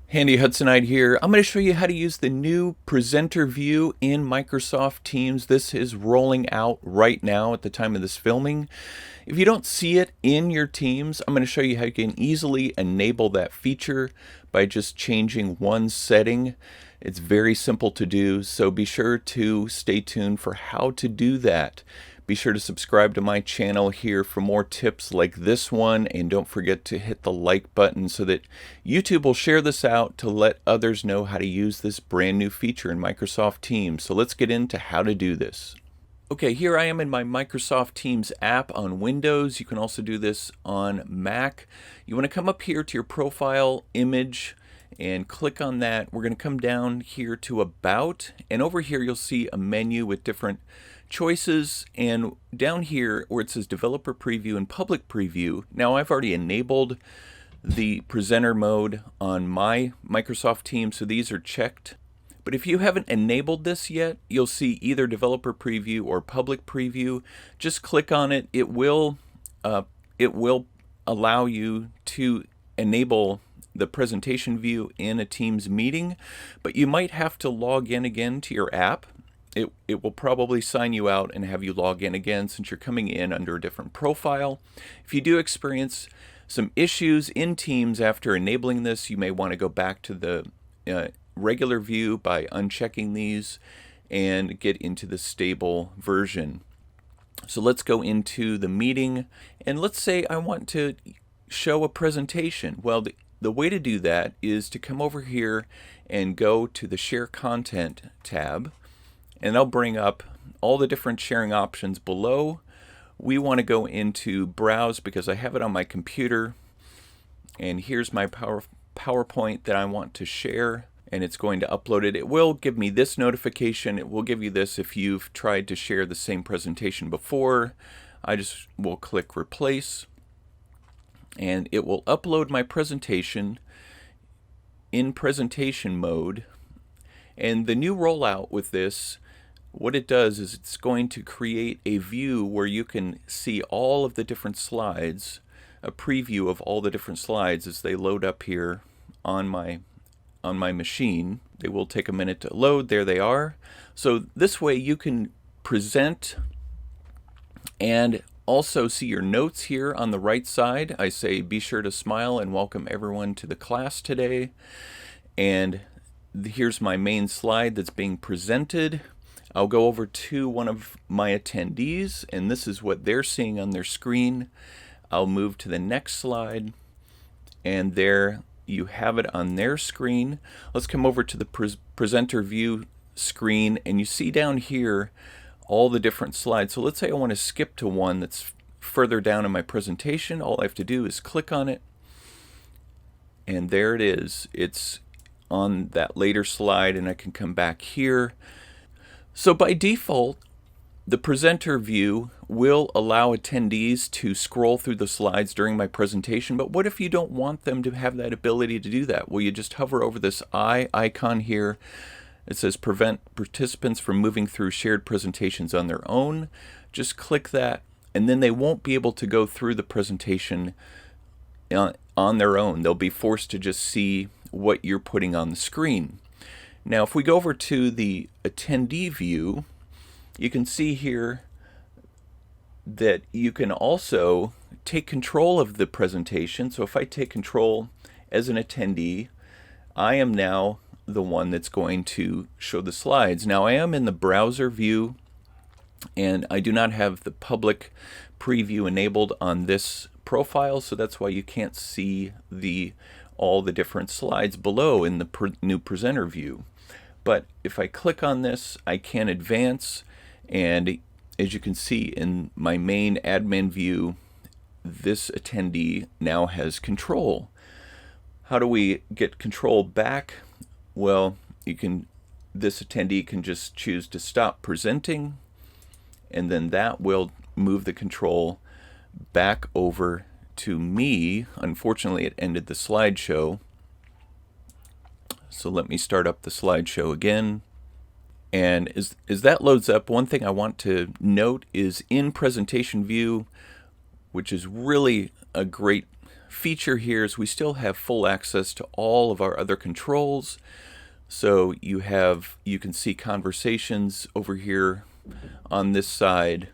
Handy Hudsonite here. I'm going to show you how to use the new presenter view in Microsoft Teams. This is rolling out right now at the time of this filming. If you don't see it in your Teams, I'm going to show you how you can easily enable that feature by just changing one setting. It's very simple to do, so be sure to stay tuned for how to do that. Be sure to subscribe to my channel here for more tips like this one, and don't forget to hit the like button so that YouTube will share this out to let others know how to use this brand new feature in Microsoft Teams. So let's get into how to do this. Okay, here I am in my Microsoft Teams app on Windows. You can also do this on Mac. You want to come up here to your profile image and click on that. We're going to come down here to About, and over here you'll see a menu with different choices, and down here where it says Developer Preview and Public Preview, now I've already enabled the presenter mode on my Microsoft Teams, so these are checked. But if you haven't enabled this yet, you'll see either Developer Preview or Public Preview. Just click on it. It will allow you to enable the presentation view in a Teams meeting, but you might have to log in again to your app. It will probably sign you out and have you log in again since you're coming in under a different profile. If you do experience some issues in Teams after enabling this, you may want to go back to the regular view by unchecking these and get into the stable version. So let's go into the meeting, and let's say I want to show a presentation. Well, the way to do that is to come over here and go to the Share Content tab, and I'll bring up all the different sharing options below. We want to go into Browse because I have it on my computer, and here's my PowerPoint that I want to share, and it's going to upload it. It will give me this notification. It will give you this if you've tried to share the same presentation before. I just will click Replace, and it will upload my presentation in presentation mode. And the new rollout with this, what it does is it's going to create a view where you can see all of the different slides, a preview of all the different slides as they load up here on my machine. They will take a minute to load. There they are. So this way you can present and also see your notes here on the right side. I say be sure to smile and welcome everyone to the class today. And here's my main slide that's being presented. I'll go over to one of my attendees, and this is what they're seeing on their screen. I'll move to the next slide, and there you have it on their screen. Let's come over to the presenter view screen, and you see down here all the different slides. So let's say I want to skip to one that's further down in my presentation. All I have to do is click on it, and there it is. It's on that later slide, and I can come back here. So by default, the presenter view will allow attendees to scroll through the slides during my presentation, but what if you don't want them to have that ability to do that? Well, you just hover over this eye icon here. It says prevent participants from moving through shared presentations on their own. Just click that, and then they won't be able to go through the presentation on their own. They'll be forced to just see what you're putting on the screen. Now, if we go over to the attendee view, you can see here that you can also take control of the presentation. So if I take control as an attendee, I am now the one that's going to show the slides. Now, I am in the browser view, and I do not have the public preview enabled on this profile, so that's why you can't see all the different slides below in the new presenter view. But if I click on this, I can advance, and as you can see in my main admin view, this attendee now has control. How do we get control back? Well, this attendee can just choose to stop presenting, and then that will move the control back over to me. Unfortunately, it ended the slideshow. So let me start up the slideshow again. And as that loads up, one thing I want to note is in presentation view, which is really a great feature here is we still have full access to all of our other controls. So you can see conversations over here on this side.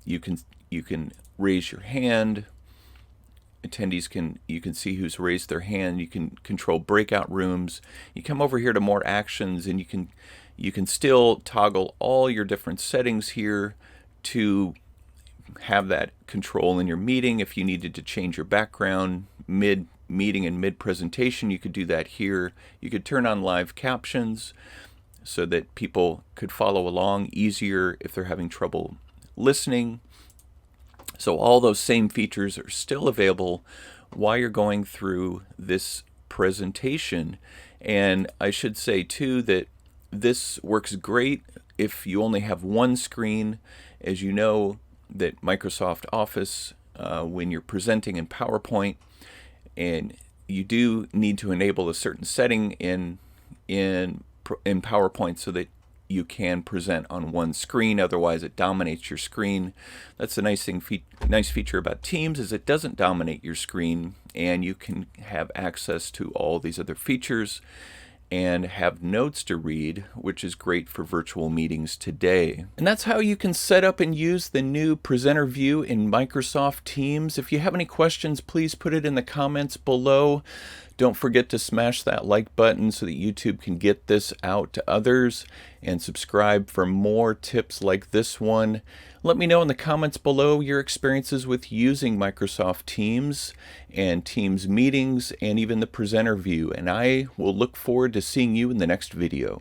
You can raise your hand. Attendees you can see who's raised their hand. You can control breakout rooms. You come over here to more actions, and you can still toggle all your different settings here to have that control in your meeting. If you needed to change your background mid-meeting and mid-presentation, you could do that here. You could turn on live captions so that people could follow along easier if they're having trouble listening. So all those same features are still available while you're going through this presentation. And I should say too that this works great if you only have one screen. As you know, that Microsoft Office, when you're presenting in PowerPoint, and you do need to enable a certain setting in PowerPoint so that you can present on one screen, otherwise it dominates your screen. That's the nice feature about Teams, is it doesn't dominate your screen, and you can have access to all these other features and have notes to read, which is great for virtual meetings today. And that's how you can set up and use the new presenter view in Microsoft Teams. If you have any questions, please put it in the comments below. Don't forget to smash that like button so that YouTube can get this out to others, and subscribe for more tips like this one. Let me know in the comments below your experiences with using Microsoft Teams and Teams meetings and even the presenter view, and I will look forward to seeing you in the next video.